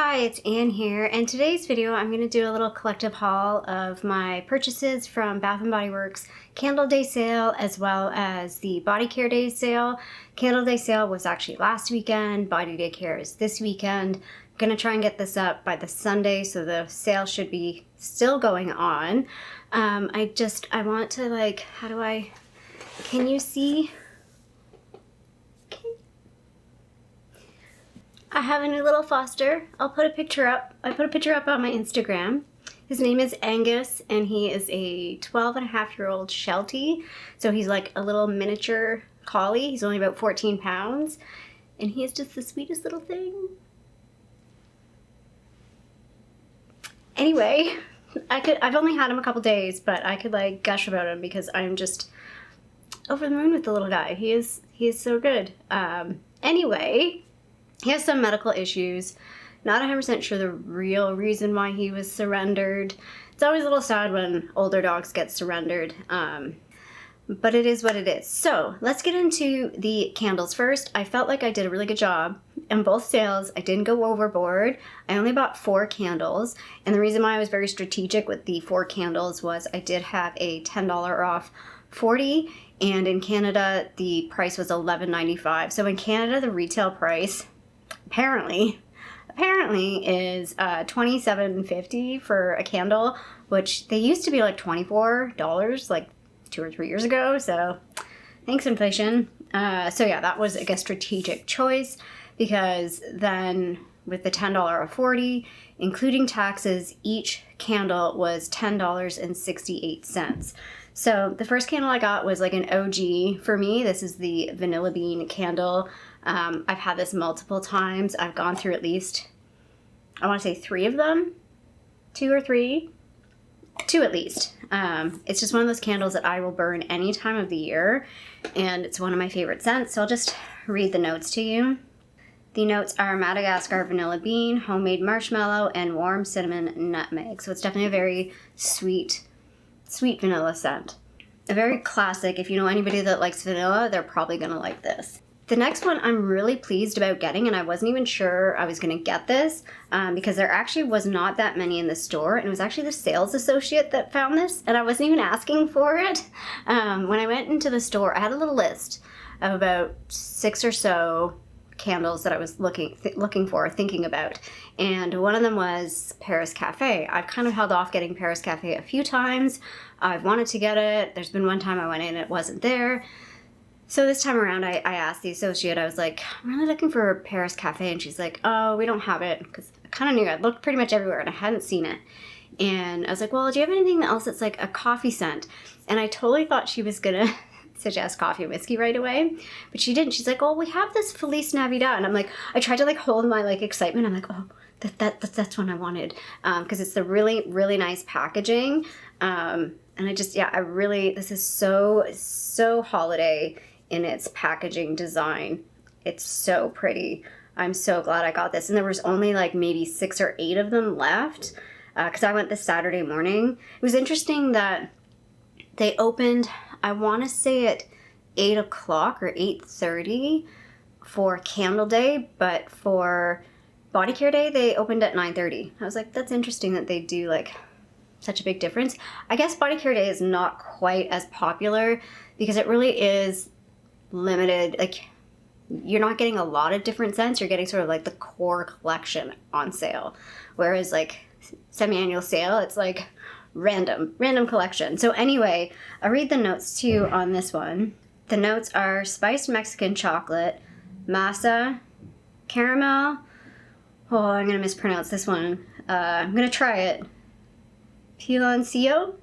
Hi, it's Anne here, and today's video I'm going to do a little collective haul of my purchases from Bath & Body Works Candle Day sale as well as the Body Care Day sale. Candle Day sale was actually last weekend, Body Day Care is this weekend. I'm going to try and get this up by the Sunday, so the sale should be still going on. I want to can you see? I have a new little foster. I'll put a picture up. I put a picture up on my Instagram. His name is Angus, and he is a 12-and-a-half-year-old Sheltie. So he's like a little miniature collie. He's only about 14 pounds. And he is just the sweetest little thing. Anyway, I've only had him a couple days, but I could like gush about him because I'm just over the moon with the little guy. He is so good. Anyway, he has some medical issues. Not 100% sure the real reason why he was surrendered. It's always a little sad when older dogs get surrendered, but it is what it is. So let's get into the candles first. I felt like I did a really good job in both sales. I didn't go overboard. I only bought 4 candles, and the reason why I was very strategic with the 4 candles was I did have a $10 off 40, and in Canada the price was $11.95. So in Canada the retail price apparently is $27.50 for a candle, which they used to be like $24 like 2 or 3 years ago. So thanks, inflation. So yeah, that was like a strategic choice, because then with the $10 of 40, including taxes, each candle was $10.68. So the first candle I got was like an OG for me. This is the Vanilla Bean candle. I've had this multiple times. I've gone through at least, I want to say 3 of them, 2 or 3, 2 at least. It's just one of those candles that I will burn any time of the year, and it's one of my favorite scents. So I'll just read the notes to you. The notes are Madagascar vanilla bean, homemade marshmallow, and warm cinnamon nutmeg. So it's definitely a very sweet vanilla scent. A very classic. If you know anybody that likes vanilla, they're probably gonna like this. The next one I'm really pleased about getting, and I wasn't even sure I was gonna get this because there actually was not that many in the store, and it was actually the sales associate that found this, and I wasn't even asking for it. When I went into the store, I had a little list of about 6 or so candles that I was thinking about, and one of them was Paris Cafe. I've kind of held off getting Paris Cafe a few times. I've wanted to get it. There's been one time I went in and it wasn't there. So this time around, I asked the associate, I was like, I'm really looking for Paris Cafe, and she's like, oh, we don't have it, because I kind of knew. I looked pretty much everywhere and I hadn't seen it. And I was like, well, do you have anything else that's like a coffee scent? And I totally thought she was gonna suggest coffee and whiskey right away, but she didn't. She's like, oh, we have this Feliz Navidad. And I'm like, I tried to like hold my like excitement. I'm like, oh, that's what I wanted, because it's the really, really nice packaging. And this is so holiday in its packaging design. It's so pretty. I'm so glad I got this. And there was only like maybe 6 or 8 of them left, because I went this Saturday morning. It was interesting that they opened, I want to say at 8 o'clock or 8:30 for Candle Day, but for Body Care Day, they opened at 9:30. I was like, that's interesting that they do like such a big difference. I guess Body Care Day is not quite as popular because it really is limited. Like, you're not getting a lot of different scents. You're getting sort of like the core collection on sale. Whereas like semi-annual sale, it's like random collection. So anyway, I'll read the notes to you on this one. The notes are spiced Mexican chocolate, masa, caramel. Oh, I'm gonna mispronounce this one. I'm gonna try it. Piloncillo,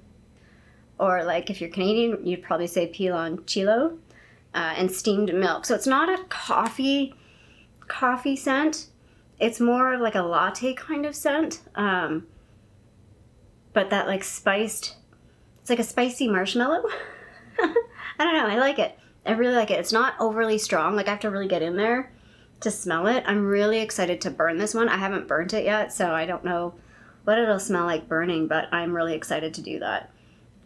or like if you're Canadian, you'd probably say piloncillo, and steamed milk. So it's not a coffee scent. It's more of like a latte kind of scent. But that like spiced, it's like a spicy marshmallow. I don't know, I like it. I really like it. It's not overly strong. Like, I have to really get in there to smell it. I'm really excited to burn this one. I haven't burnt it yet, so I don't know what it'll smell like burning, but I'm really excited to do that.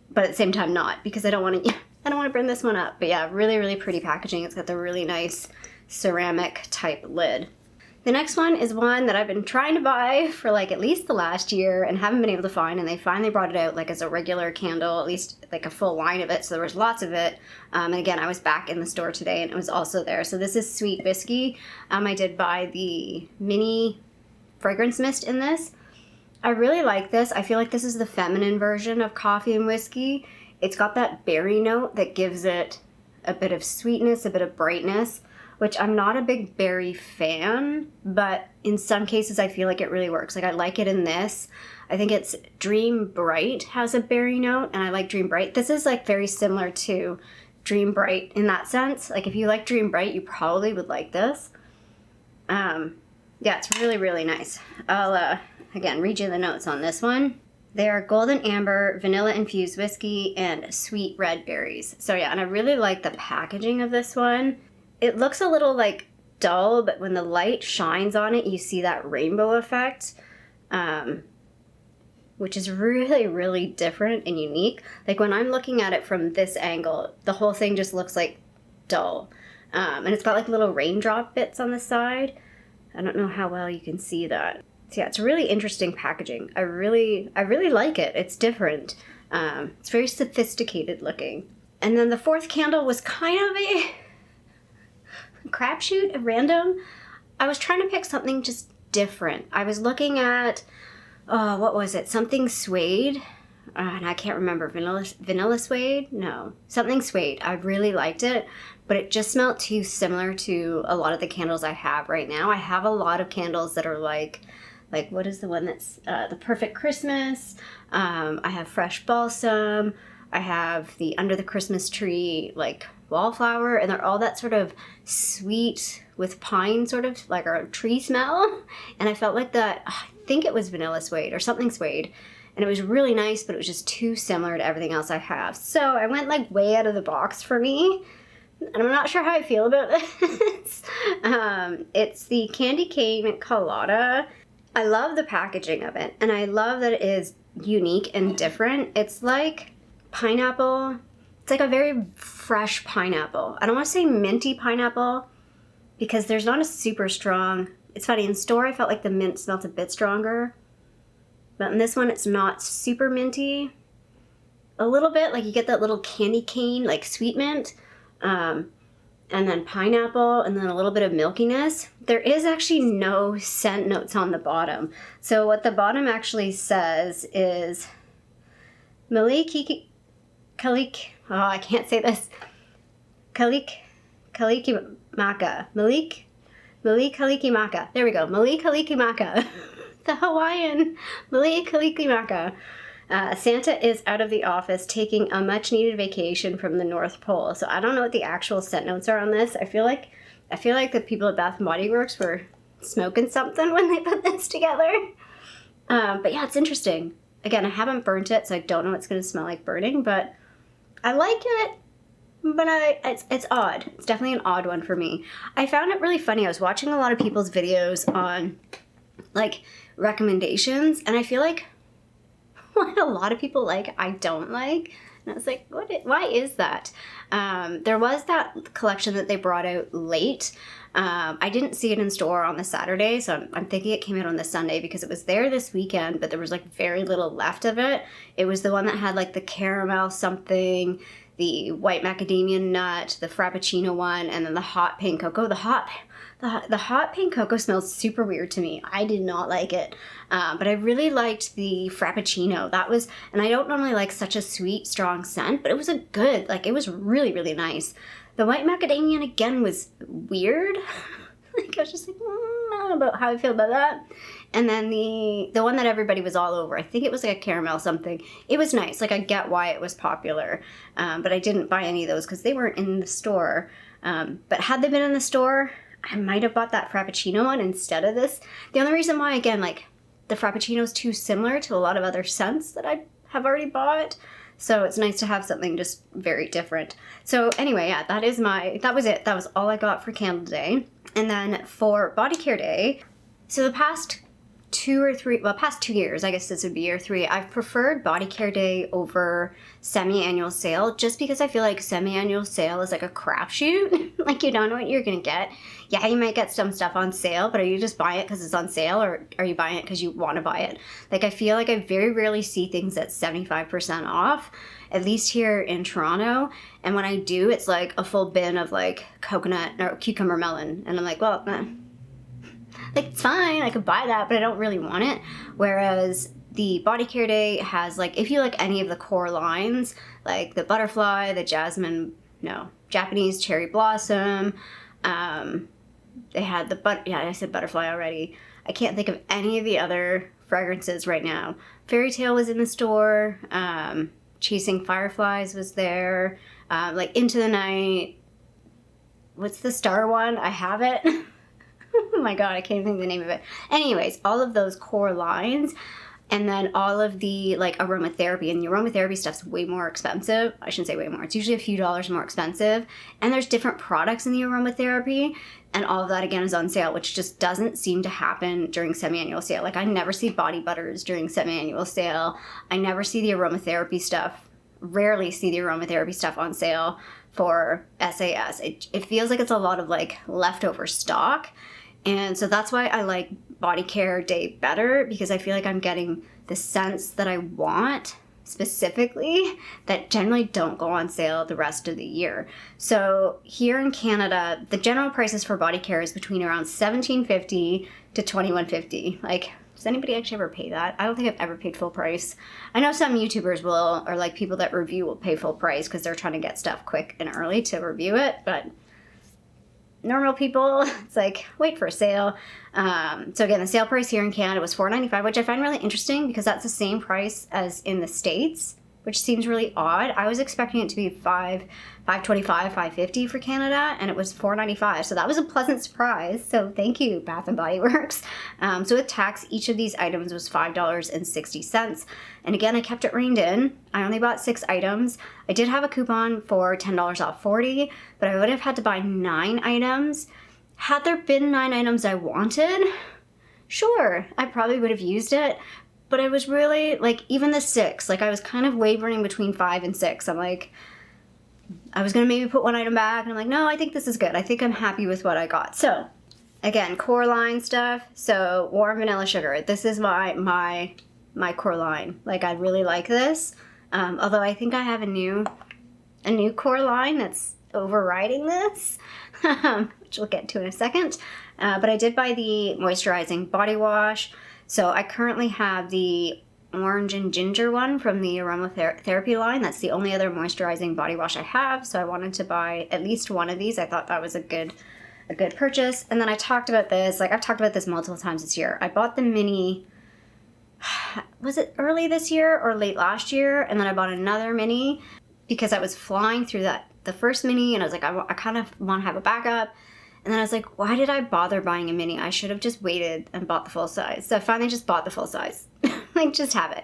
But at the same time not, because I don't want to burn this one up. But yeah, really, really pretty packaging. It's got the really nice ceramic type lid. The next one is one that I've been trying to buy for like at least the last year and haven't been able to find, and they finally brought it out like as a regular candle, at least like a full line of it, so there was lots of it. And again, I was back in the store today and it was also there. So this is Sweet Whiskey. I did buy the mini fragrance mist in this. I really like this. I feel like this is the feminine version of coffee and whiskey. It's got that berry note that gives it a bit of sweetness, a bit of brightness, which I'm not a big berry fan, but in some cases I feel like it really works. Like I like it in this. I think it's Dream Bright has a berry note, and I like Dream Bright. This is like very similar to Dream Bright in that sense. Like if you like Dream Bright, you probably would like this. Yeah, it's really, really nice. I'll, again, read you the notes on this one. They are golden amber, vanilla infused whiskey, and sweet red berries. So yeah, and I really like the packaging of this one. It looks a little like dull, but when the light shines on it, you see that rainbow effect, which is really, really different and unique. Like when I'm looking at it from this angle, the whole thing just looks like dull. And it's got like little raindrop bits on the side. I don't know how well you can see that. So yeah, it's really interesting packaging. I really like it. It's different. It's very sophisticated looking. And then the fourth candle was kind of a crapshoot, at random. I was trying to pick something just different. I was looking at, what was it? Something suede. And I can't remember. Vanilla suede? No. Something suede. I really liked it, but it just smelled too similar to a lot of the candles I have right now. I have a lot of candles that are like what is the one that's the Perfect Christmas? I have Fresh Balsam. I have the Under the Christmas Tree, like wallflower, and they're all that sort of sweet with pine sort of like a tree smell. And I felt like that, I think it was vanilla suede or something suede, and it was really nice, but it was just too similar to everything else I have. So I went like way out of the box for me, and I'm not sure how I feel about this. It's the Candy Cane Colada. I love the packaging of it, and I love that it is unique and different. It's like pineapple. It's like a very fresh pineapple. I don't want to say minty pineapple because there's not a super strong. It's funny, in store I felt like the mint smelled a bit stronger, but in this one it's not super minty. A little bit, like you get that little candy cane, like sweet mint, and then pineapple, and then a little bit of milkiness. There is actually no scent notes on the bottom. So what the bottom actually says is I can't say this. Kalikimaka. Malik Kalikimaka. There we go. Malik Kalikimaka. The Hawaiian Malik Kalikimaka. Santa is out of the office taking a much needed vacation from the North Pole. So I don't know what the actual scent notes are on this. I feel like the people at Bath & Body Works were smoking something when they put this together. But yeah, it's interesting. Again, I haven't burnt it, so I don't know what it's going to smell like burning, but I like it, but it's odd. It's definitely an odd one for me. I found it really funny. I was watching a lot of people's videos on, like, recommendations, and I feel like what a lot of people like, I don't like. And I was like, why is that? There was that collection that they brought out late. I didn't see it in store on the Saturday, so I'm thinking it came out on the Sunday because it was there this weekend, but there was like very little left of it. It was the one that had like the caramel something, the white macadamia nut, the Frappuccino one, and then the hot pink cocoa. The hot pink cocoa smells super weird to me. I did not like it. But I really liked the Frappuccino. That was, and I don't normally like such a sweet, strong scent, but it was a good, like it was really, really nice. The white macadamia again was weird. Like I was just like, I don't know about how I feel about that. And then the one that everybody was all over, I think it was like a caramel something. It was nice. Like I get why it was popular, but I didn't buy any of those because they weren't in the store. But had they been in the store, I might have bought that Frappuccino one instead of this. The only reason why, again, like the Frappuccino is too similar to a lot of other scents that I have already bought. So it's nice to have something just very different. So anyway, yeah, that was it. That was all I got for Candle Day. And then for Body Care Day, so the past past 2 years, I guess this would be year 3, I've preferred body care day over semi-annual sale, just because I feel like semi-annual sale is like a crapshoot. Like, you don't know what you're gonna get. Yeah, you might get some stuff on sale, but are you just buying it because it's on sale, or are you buying it because you want to buy it? Like, I feel like I very rarely see things at 75% off, at least here in Toronto. And when I do, it's like a full bin of like coconut or cucumber melon, and I'm like, well, like, it's fine, I could buy that, but I don't really want it. Whereas the body care day has, like, if you like any of the core lines, like the butterfly, the Japanese cherry blossom, they had I said butterfly already. I can't think of any of the other fragrances right now. Fairy Tale was in the store, Chasing Fireflies was there, like Into the Night. What's the star one? I have it. Oh my god, I can't even think of the name of it. Anyways, all of those core lines, and then all of the like aromatherapy, and the aromatherapy stuff's way more expensive. I shouldn't say way more. It's usually a few dollars more expensive. And there's different products in the aromatherapy, and all of that again is on sale, which just doesn't seem to happen during semi-annual sale. Like, I never see body butters during semi-annual sale. I never see the aromatherapy stuff. Rarely see the aromatherapy stuff on sale for SAS. It feels like it's a lot of like leftover stock. And so that's why I like body care day better, because I feel like I'm getting the scents that I want specifically that generally don't go on sale the rest of the year. So here in Canada, the general prices for body care is between around $17.50 to $21.50. Like, does anybody actually ever pay that? I don't think I've ever paid full price. I know some YouTubers will, or like people that review will pay full price because they're trying to get stuff quick and early to review it, but normal people, it's like, wait for a sale. So again, the sale price here in Canada was $4.95, which I find really interesting because that's the same price as in the States, which seems really odd. I was expecting it to be $5.25, $5.50 for Canada, and it was $4.95. So that was a pleasant surprise. So thank you, Bath and Body Works. So with tax, each of these items was $5.60. And again, I kept it reined in. I only bought 6 items. I did have a coupon for $10 off 40, but I would have had to buy 9 items. Had there been 9 items I wanted, sure, I probably would have used it. But I was really, like, even the 6, like, I was kind of wavering between 5 and 6. I'm like, I was going to maybe put 1 item back, and I'm like, no, I think this is good. I think I'm happy with what I got. So, again, core line stuff. So, warm vanilla sugar. This is my core line. Like, I really like this. Although I think I have a new core line that's overriding this, which we'll get to in a second. But I did buy the moisturizing body wash. So I currently have the orange and ginger one from the aromatherapy line. That's the only other moisturizing body wash I have. So I wanted to buy at least one of these. I thought that was a good purchase. And then I talked about this, like I've talked about this multiple times this year. I bought the mini, was it early this year or late last year? And then I bought another mini because I was flying through the first mini, and I was like, I kind of want to have a backup. And then I was like, why did I bother buying a mini? I should have just waited and bought the full size. So I finally just bought the full size. Like, just have it.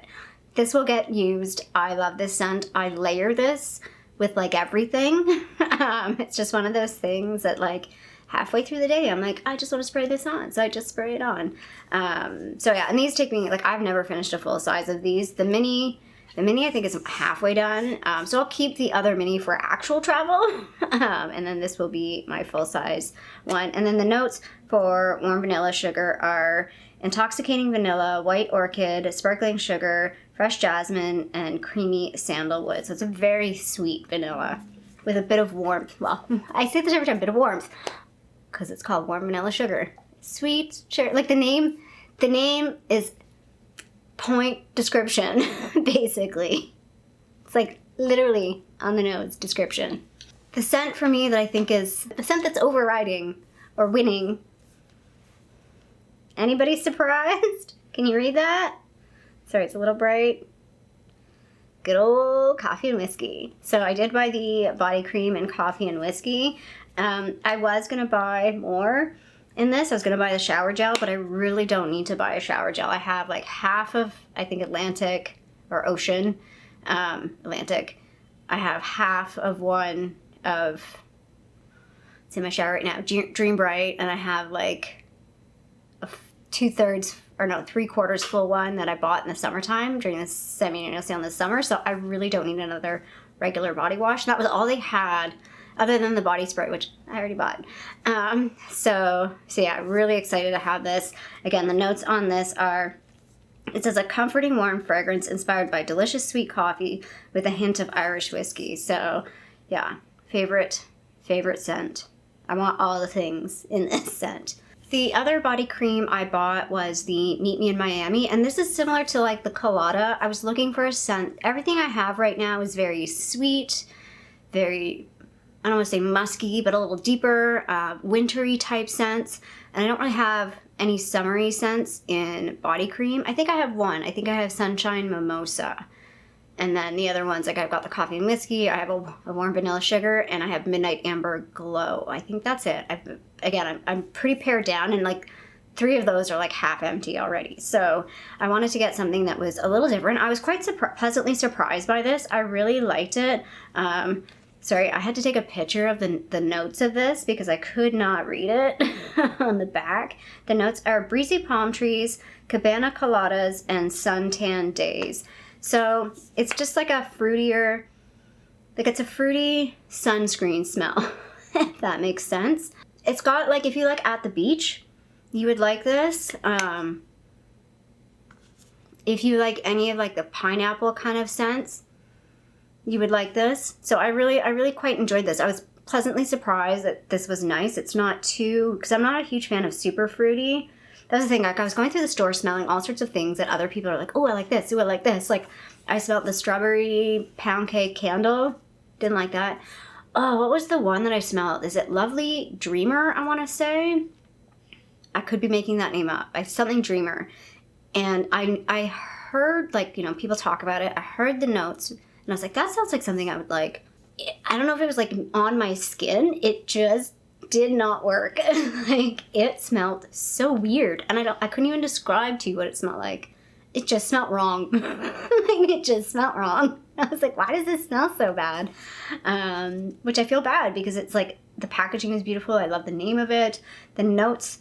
This will get used. I love this scent. I layer this with like everything. It's just one of those things that like halfway through the day, I'm like, I just want to spray this on. So I just spray it on. So yeah, and these take me, like, I've never finished a full size of these. The mini I think is halfway done. So I'll keep the other mini for actual travel. And then this will be my full size one. And then the notes for warm vanilla sugar are intoxicating vanilla, white orchid, sparkling sugar, fresh jasmine, and creamy sandalwood. So it's a very sweet vanilla with a bit of warmth. Well, I say this every time, bit of warmth, because it's called warm vanilla sugar. Sweet sugar, like the name is point description, basically. It's like literally on the nose description. The scent for me that I think is the scent that's overriding or winning. Anybody surprised? Can you read that? Sorry, it's a little bright. Good old coffee and whiskey. So I did buy the body cream and coffee and whiskey. I was gonna buy more in this. I was gonna buy the shower gel, but I really don't need to buy a shower gel. I have like half of, I think, Atlantic or Ocean, Atlantic. I have half of one of, it's in my shower right now, Dream Bright, and I have like 2/3 or no, 3/4 full one that I bought in the summertime during the semi-annual sale in the summer. So I really don't need another regular body wash. And that was all they had other than the body spray, which I already bought. So yeah, really excited to have this. Again, the notes on this are, it says a comforting warm fragrance inspired by delicious sweet coffee with a hint of Irish whiskey. So yeah, favorite scent. I want all the things in this scent. The other body cream I bought was the Meet Me in Miami, and this is similar to like the Colada. I was looking for a scent. Everything I have right now is very sweet, very, I don't want to say musky, but a little deeper, wintry type scents. And I don't really have any summery scents in body cream. I think I have one. I think I have Sunshine Mimosa. And then the other ones, like I've got the Coffee and Whiskey, I have a Warm Vanilla Sugar, and I have Midnight Amber Glow. I think that's it. I'm pretty pared down, and like 3 of those are like half empty already. So I wanted to get something that was a little different. I was quite pleasantly surprised by this. I really liked it. Sorry, I had to take a picture of the notes of this because I could not read it on the back. The notes are breezy palm trees, cabana coladas, and suntan days. So it's just like a fruitier, like it's a fruity sunscreen smell, if that makes sense. It's got like, if you like at the beach, you would like this. If you like any of like the pineapple kind of scents, you would like this. So I really quite enjoyed this. I was pleasantly surprised that this was nice. It's not too, because I'm not a huge fan of super fruity. That was the thing, like I was going through the store smelling all sorts of things that other people are like, oh, I like this, oh, I like this. Like I smelled the strawberry pound cake candle, didn't like that. Oh, what was the one that I smelled? Is it Lovely Dreamer, I want to say? I could be making that name up. Something Dreamer. And I heard, like, you know, people talk about it. I heard the notes, and I was like, that sounds like something I would like. I don't know if it was like on my skin. It just did not work. Like it smelled so weird, and I couldn't even describe to you what it smelled like. It just smelled wrong. Like it just smelled wrong. I was like, why does this smell so bad? Which I feel bad because it's like the packaging is beautiful. I love the name of it. The notes,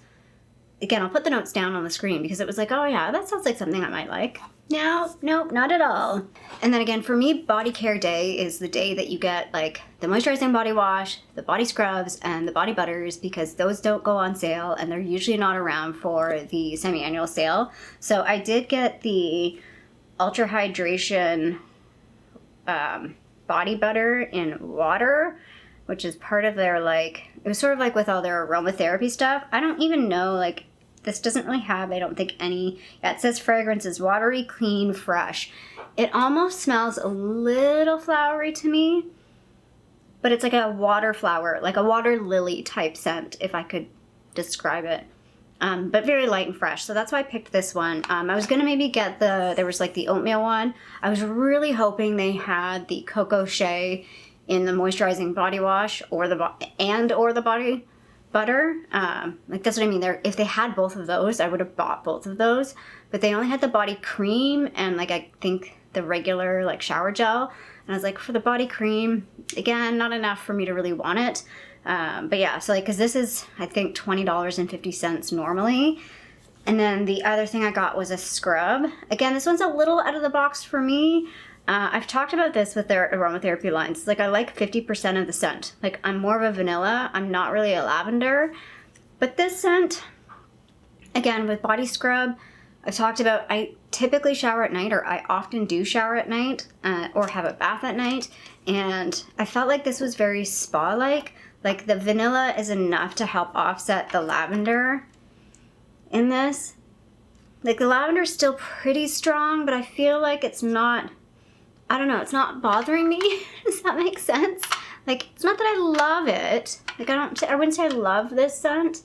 again, I'll put the notes down on the screen because it was like, oh yeah, that sounds like something I might like. No, nope, not at all. And then again, for me, body care day is the day that you get like the moisturizing body wash, the body scrubs, and the body butters, because those don't go on sale and they're usually not around for the semi-annual sale. So I did get the Ultra Hydration body butter in water, which is part of their like, it was sort of like with all their aromatherapy stuff. I don't even know, like, this doesn't really have, I don't think any, yeah, it says fragrance is watery, clean, fresh. It almost smells a little flowery to me, but it's like a water flower, like a water lily type scent, if I could describe it. But very light and fresh, so that's why I picked this one. I was gonna maybe get there was like the oatmeal one. I was really hoping they had the Coco Shea in the moisturizing body wash or the body butter. Like that's what I mean. If they had both of those, I would have bought both of those. But they only had the body cream and like I think the regular like shower gel. And I was like, for the body cream, again, not enough for me to really want it. But yeah, so like, cause this is I think $20.50 normally. And then the other thing I got was a scrub. Again, this one's a little out of the box for me. I've talked about this with their aromatherapy lines. Like I like 50% of the scent. Like I'm more of a vanilla. I'm not really a lavender. But this scent, again, with body scrub, I've talked about I typically shower at night, or I often do shower at night, or have a bath at night. And I felt like this was very spa-like. Like the vanilla is enough to help offset the lavender in this. Like the lavender is still pretty strong, but I feel like it's not, I don't know, it's not bothering me. Does that make sense? Like, it's not that I love it. Like, I wouldn't say I love this scent,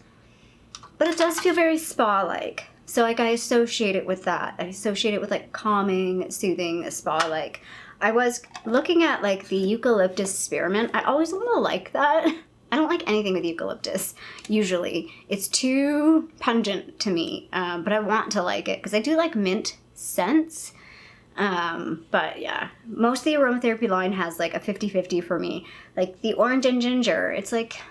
but it does feel very spa-like. So, like, I associate it with that. I associate it with, like, calming, soothing, spa-like. I was looking at, like, the eucalyptus spearmint. I always a little like that. I don't like anything with eucalyptus, usually. It's too pungent to me, but I want to like it, because I do like mint scents. But yeah, most of the aromatherapy line has like a 50-50 for me. Like the orange and ginger, it's like,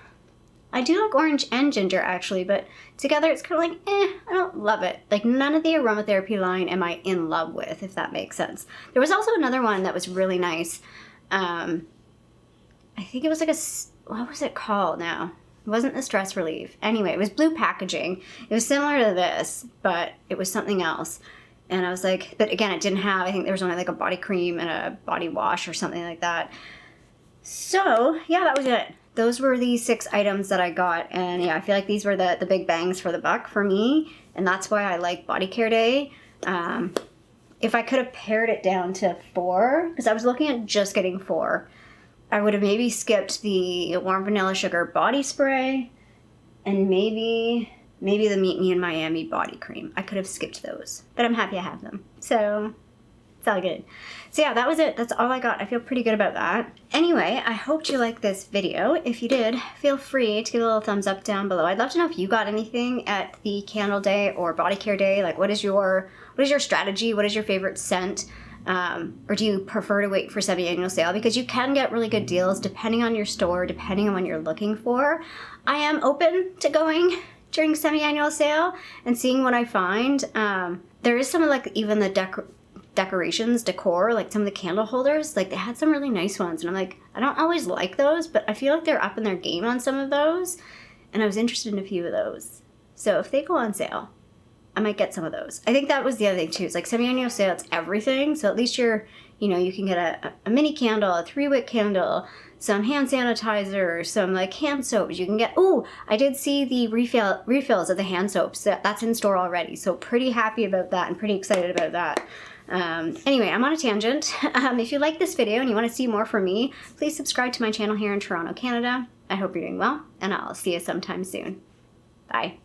I do like orange and ginger actually, but together it's kind of like, I don't love it. Like none of the aromatherapy line am I in love with, if that makes sense. There was also another one that was really nice. I think it was like what was it called now? It wasn't the Stress Relief. Anyway, it was blue packaging. It was similar to this, but it was something else. And I was like, but again, it didn't have, I think there was only like a body cream and a body wash or something like that. So yeah, that was it. Those were the 6 items that I got, and yeah, I feel like these were the big bangs for the buck for me, and that's why I like Body Care Day. If I could have pared it down to 4, because I was looking at just getting 4, I would have maybe skipped the Warm Vanilla Sugar body spray, and maybe the Meet Me in Miami body cream. I could have skipped those, but I'm happy I have them. So it's all good. So yeah, that was it. That's all I got. I feel pretty good about that. Anyway, I hoped you liked this video. If you did, feel free to give a little thumbs up down below. I'd love to know if you got anything at the candle day or body care day. Like what is your strategy? What is your favorite scent? Or do you prefer to wait for semi-annual sale? Because you can get really good deals depending on your store, depending on what you're looking for. I am open to going during semi-annual sale and seeing what I find. There is some of like even the decor, like some of the candle holders, like they had some really nice ones, and I'm like, I don't always like those, but I feel like they're up in their game on some of those, and I was interested in a few of those. So if they go on sale, I might get some of those. I think that was the other thing too. It's like semi-annual sale, it's everything. So at least you can get a mini candle, a 3-wick candle, some hand sanitizer, some like hand soaps. You can get, I did see the refills of the hand soaps. That's in store already. So pretty happy about that and pretty excited about that. Anyway, I'm on a tangent. If you like this video and you want to see more from me, please subscribe to my channel here in Toronto, Canada. I hope you're doing well, and I'll see you sometime soon. Bye.